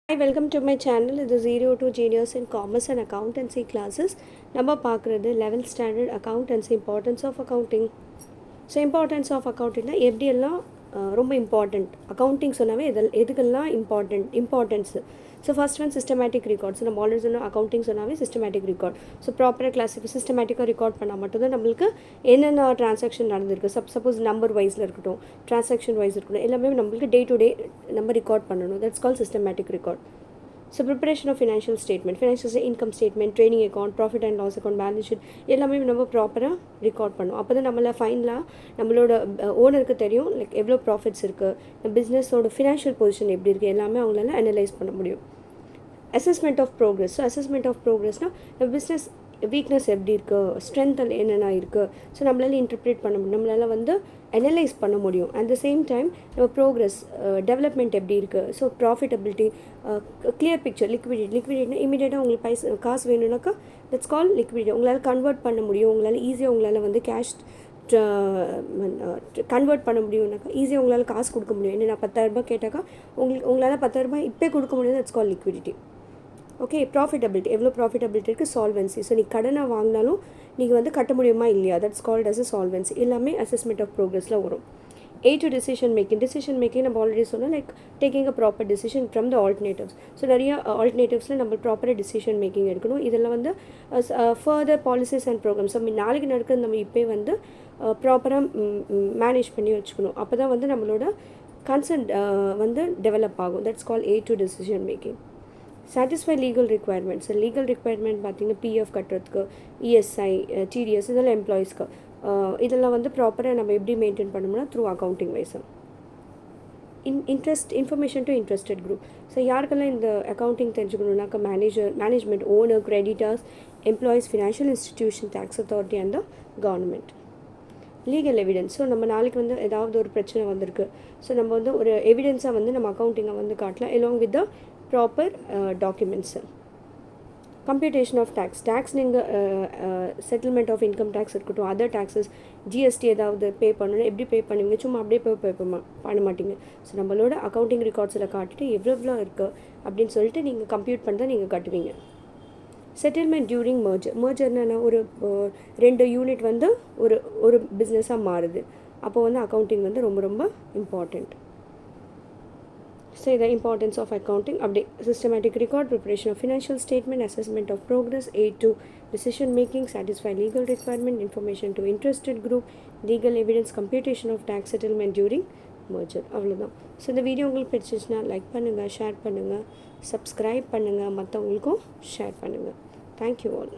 Hi, welcome to my channel. This is 0 to Genius in Commerce and Accountancy classes. நம்ம பார்க்குறது 11th standard Accountancy importance of accounting. So importance of அக்கௌண்டிங்னா எப்படியெல்லாம் ரொம்ப important accounting சொன்னாவே எதுக்கெல்லாம் importance. So first one systematic records. நம்ம already சொன்ன accounting சொன்னாவே சிஸ்டமேட்டிக் ரெக்கார்ட். ஸோ ப்ராப்பராக கிளாஸிஃபை சிஸ்டமேட்டிக்காக ரெக்கார்ட் பண்ணால் மட்டும்தான் நம்மளுக்கு என்னென்ன ட்ரான்சாக்ஷன் நடந்திருக்கு. சப்போஸ் நம்பர் வைஸில் இருக்கட்டும், ட்ரான்சாக்ஷன் வைஸ் இருக்கட்டும், எல்லாமே நம்மளுக்கு டே டு டே நம்ம ரெக்கார்ட் பண்ணணும். That's call systematic record. So preparation of financial statement, income statement, trading account, profit and loss account, balance sheet எல்லாமே நம்ம ப்ராப்பராக ரெக்கார்ட் பண்ணணும். அப்போ தான் நம்மளை ஃபைனலாக நம்மளோட ஓனருக்கு தெரியும் லைக் எவ்வளோ ப்ராஃபிட்ஸ் இருக்குது, பிஸ்னஸோட ஃபினான்ஷியல் பொசிஷன் எப்படி இருக்குது, எல்லாமே அவங்களால அனலைஸ் பண்ண முடியும். Assessment of progress. So assessment of ப்ரோக்ரஸ்னால் நம்ம பிஸ்னஸ் வீக்னஸ் எப்படி இருக்குது, ஸ்ட்ரென்த் என்னென்ன இருக்குது, ஸோ நம்மளால் இன்டர்பிரேட் பண்ண முடியும், நம்மளால் அனலைஸ் பண்ண முடியும். அட் த சேம் டைம் நம்ம ப்ரோக்ரஸ் டெவலப்மெண்ட் எப்படி இருக்குது, ஸோ ப்ராஃபிட்டபிலிட்டி, கிளியர் பிக்சர், லிக்விடிட்டினா இமீடியட்டாக உங்களுக்கு காசு வேணும்னாக்கா தட்ஸ் கால் லிக்விடிட்டி. உங்களால் கன்வெர்ட் பண்ண முடியும், உங்களால் ஈஸியாக உங்களால் கேஷ் கன்வெர்ட் பண்ண முடியும்னாக்கா ஈஸியாக உங்களால் காசு கொடுக்க முடியும். என்ன நான் 10,000 கேட்டாக்கா உங்களால் 10,000 இப்போ கொடுக்க முடியும். That's call liquidity. Okay, profitability, எவ்வளோ ப்ராஃபிட்டபிலிட்டி இருக்குது, சால்வன்சி. ஸோ நீங்கள் கடனை வாங்கினாலும் நீங்கள் கட்ட முடியுமா இல்லையா, that's called as a solvency. எல்லாமே அசஸ்மெண்ட் ஆஃப் ப்ரோக்ரஸில் வரும். to decision making நம்ம ஆல்ரெடி சொன்னோம் like taking a proper decision from the alternatives. So நிறைய ஆல்டர்னேட்டிவ்ஸில் நம்ம ப்ராப்பராக டிசிஷன் மேக்கிங் எடுக்கணும். இதெல்லாம் ஃபர்தர் பாலிசிஸ் அண்ட் ப்ரோக்ராம்ஸ் நம்ம நாளைக்கு நடக்கிறது நம்ம இப்போ ப்ராப்பராக மேனேஜ் பண்ணி வச்சுக்கணும். அப்போ தான் நம்மளோட கன்சென்ட் டெவலப் ஆகும். That's call to decision making. Satisfy legal requirements. Legal requirement பார்த்திங்கன்னா பிஎஃப் கட்டுறதுக்கு, இஎஸ்ஐ, டிடிஎஸ் இதெல்லாம் எம்ப்ளாயீஸ்க்கு. இதெல்லாம் ப்ராப்பராக நம்ம எப்படி மெயின்டைன் பண்ணோம்னா through accounting wise. Information to interested group. So யாருக்கெல்லாம் இந்த அக்கௌண்டிங் தெரிஞ்சுக்கணுன்னாக்கா management, owner, creditors, employees, financial institution, tax authority and the government. Legal evidence. So நம்ம நாளைக்கு ஏதாவது ஒரு பிரச்சனை வந்திருக்கு, ஸோ நம்ம ஒரு எவிடன்ஸாக நம்ம அக்கௌண்டிங்கை காட்டலாம் along with the proper documents. Computation of tax நீங்கள் செட்டில்மெண்ட் ஆஃப் இன்கம் டேக்ஸ் இருக்கட்டும், அதர் டேக்ஸஸ், ஜிஎஸ்டி ஏதாவது பே பண்ணணும், எப்படி பே பண்ணுவீங்க, சும்மா அப்படியே பே பண்ண மாட்டீங்க. ஸோ நம்மளோட அக்கௌண்டிங் ரெக்கார்ட்ஸில் காட்டிட்டு எவ்வளோ இருக்குது அப்படின்னு சொல்லிட்டு நீங்கள் கம்ப்யூட் பண்ணி தான் நீங்கள் கட்டுவீங்க. செட்டில்மெண்ட் டியூரிங் மர்ஜர்னா ஒரு 2 யூனிட் ஒரு பிஸ்னஸாக மாறுது. அப்போ அக்கௌண்டிங் ரொம்ப ரொம்ப important. So the importance of accounting update: systematic record, preparation of financial statement, assessment of progress, aid to decision making, satisfy legal requirement, information to interested group, legal evidence, computation of tax, settlement during merger. அவ்வளோதான். So இந்த video உங்களுக்கு பிடிச்சிச்சுன்னா like பண்ணுங்கள், share பண்ணுங்கள், subscribe பண்ணுங்கள், மற்றவங்களுக்கும் share பண்ணுங்கள். Thank you all.